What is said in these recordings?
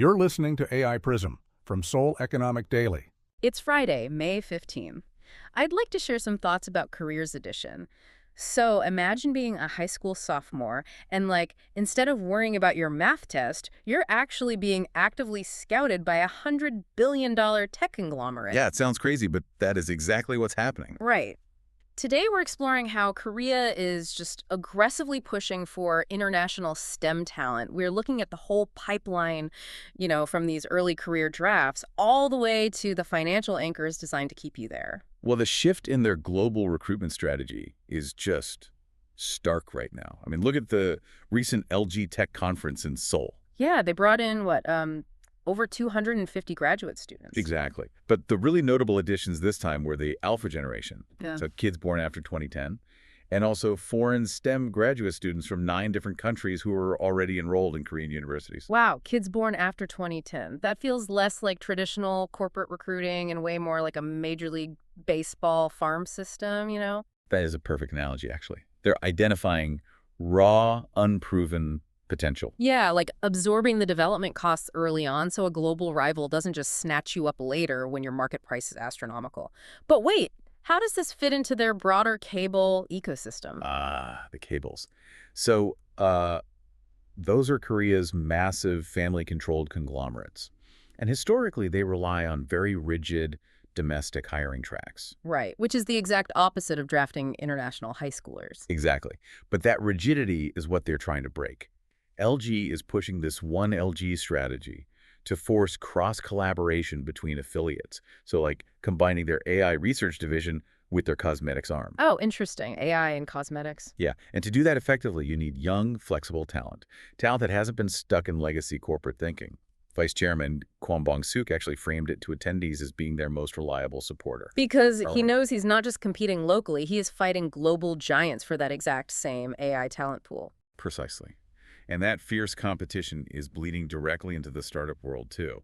You're listening to AI Prism from Seoul Economic Daily. It's Friday, May 15th. I'd like to share some thoughts about Careers Edition. So imagine being a high school sophomore and instead of worrying about your math test, you're actually being actively scouted by $100 billion tech conglomerate. Yeah, it sounds crazy, but that is exactly what's happening. Right. Today we're exploring how Korea is just aggressively pushing for international STEM talent. We're looking at the whole pipeline, from these early career drafts all the way to the financial anchors designed to keep you there. Well, the shift in their global recruitment strategy is just stark right now. I mean, look at the recent LG Tech conference in Seoul. Yeah, they brought in, over 250 graduate students. Exactly. But the really notable additions this time were the Alpha generation, Yeah. so kids born after 2010, and also foreign STEM graduate students from 9 different countries who were already enrolled in Korean universities. Wow, kids born after 2010. That feels less like traditional corporate recruiting and way more like a Major League Baseball farm system, That is a perfect analogy, actually. They're identifying raw, unproven potential. Yeah, like absorbing the development costs early on so a global rival doesn't just snatch you up later when your market price is astronomical. But wait, how does this fit into their broader cable ecosystem? The cables. So those are Korea's massive family-controlled conglomerates. And historically, they rely on very rigid domestic hiring tracks. Right, which is the exact opposite of drafting international high schoolers. Exactly. But that rigidity is what they're trying to break. LG is pushing this one LG strategy to force cross-collaboration between affiliates. So combining their AI research division with their cosmetics arm. Oh, interesting. AI and cosmetics. Yeah, and to do that effectively, you need young, flexible talent. Talent that hasn't been stuck in legacy corporate thinking. Vice Chairman Kwon Bong-suk actually framed it to attendees as being their most reliable supporter. Because he knows he's not just competing locally, he is fighting global giants for that exact same AI talent pool. Precisely. And that fierce competition is bleeding directly into the startup world, too.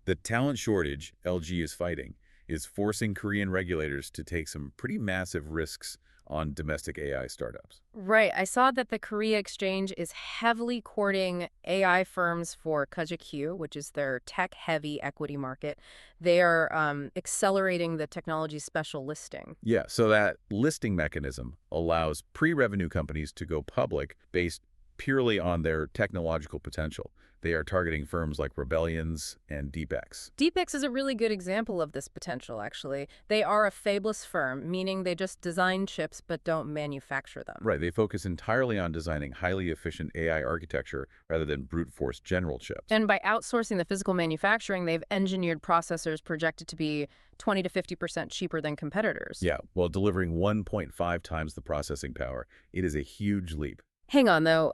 The talent shortage LG is fighting is forcing Korean regulators to take some pretty massive risks on domestic AI startups. Right. I saw that the Korea Exchange is heavily courting AI firms for KOSDAQ, which is their tech-heavy equity market. They are accelerating the technology special listing. Yeah, so that listing mechanism allows pre-revenue companies to go public based purely on their technological potential. They are targeting firms like Rebellions and DeepX. DeepX is a really good example of this potential, actually. They are a fabless firm, meaning they just design chips but don't manufacture them. Right, they focus entirely on designing highly efficient AI architecture rather than brute force general chips. And by outsourcing the physical manufacturing, they've engineered processors projected to be 20 to 50% cheaper than competitors. Yeah, while delivering 1.5 times the processing power. It is a huge leap. Hang on, though.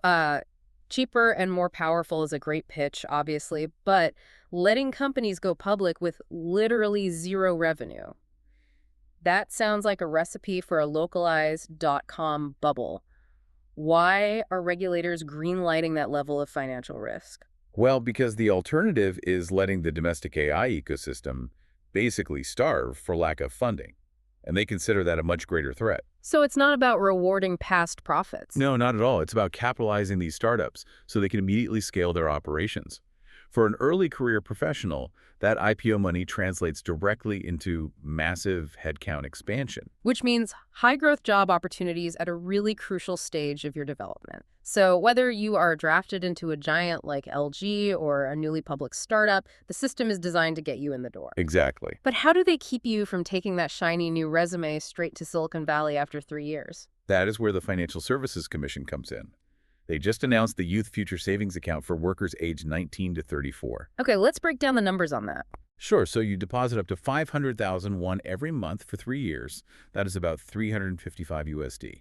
Cheaper and more powerful is a great pitch, obviously, but letting companies go public with literally zero revenue. That sounds like a recipe for a localized dot-com bubble. Why are regulators greenlighting that level of financial risk? Well, because the alternative is letting the domestic AI ecosystem basically starve for lack of funding. And they consider that a much greater threat. So it's not about rewarding past profits. No, not at all. It's about capitalizing these startups so they can immediately scale their operations. For an early career professional, that IPO money translates directly into massive headcount expansion. Which means high-growth job opportunities at a really crucial stage of your development. So whether you are drafted into a giant like LG or a newly public startup, the system is designed to get you in the door. Exactly. But how do they keep you from taking that shiny new resume straight to Silicon Valley after 3 years? That is where the Financial Services Commission comes in. They just announced the Youth Future Savings Account for workers aged 19 to 34. Okay, let's break down the numbers on that. Sure, so you deposit up to 500,000 won every month for 3 years. That is about 355 USD.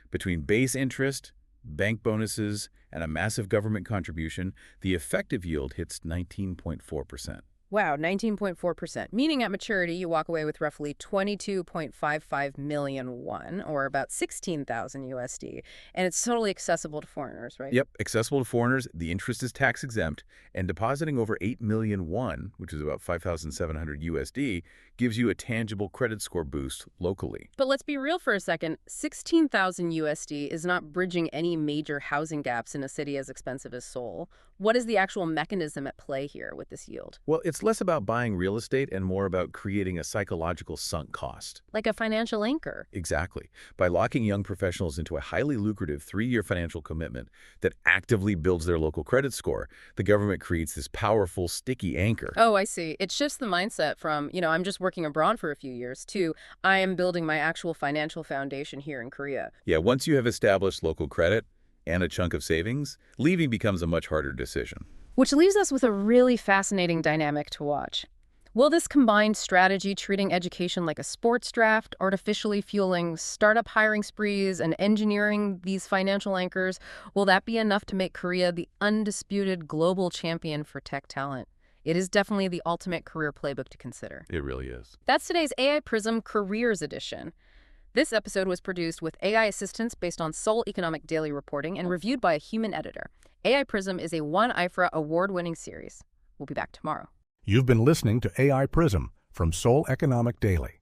Between base interest, bank bonuses, and a massive government contribution, the effective yield hits 19.4%. Wow, 19.4%, meaning at maturity you walk away with roughly 22.55 million won, or about 16,000 USD, and it's totally accessible to foreigners, right? Yep, accessible to foreigners, the interest is tax exempt, and depositing over 8 million won, which is about 5,700 USD, gives you a tangible credit score boost locally. But let's be real for a second, 16,000 USD is not bridging any major housing gaps in a city as expensive as Seoul. What is the actual mechanism at play here with this yield? Well, it's less about buying real estate and more about creating a psychological sunk cost. Like a financial anchor. Exactly. By locking young professionals into a highly lucrative 3-year financial commitment that actively builds their local credit score, the government creates this powerful, sticky anchor. Oh, I see. It shifts the mindset from, I'm just working abroad for a few years to I am building my actual financial foundation here in Korea. Yeah, once you have established local credit and a chunk of savings, leaving becomes a much harder decision. Which leaves us with a really fascinating dynamic to watch. Will this combined strategy, treating education like a sports draft, artificially fueling startup hiring sprees, and engineering these financial anchors, will that be enough to make Korea the undisputed global champion for tech talent? It is definitely the ultimate career playbook to consider. It really is. That's today's AI Prism Careers Edition. This episode was produced with AI assistance based on Seoul Economic Daily reporting and reviewed by a human editor. AI Prism is a 1 IFRA award-winning series. We'll be back tomorrow. You've been listening to AI Prism from Seoul Economic Daily.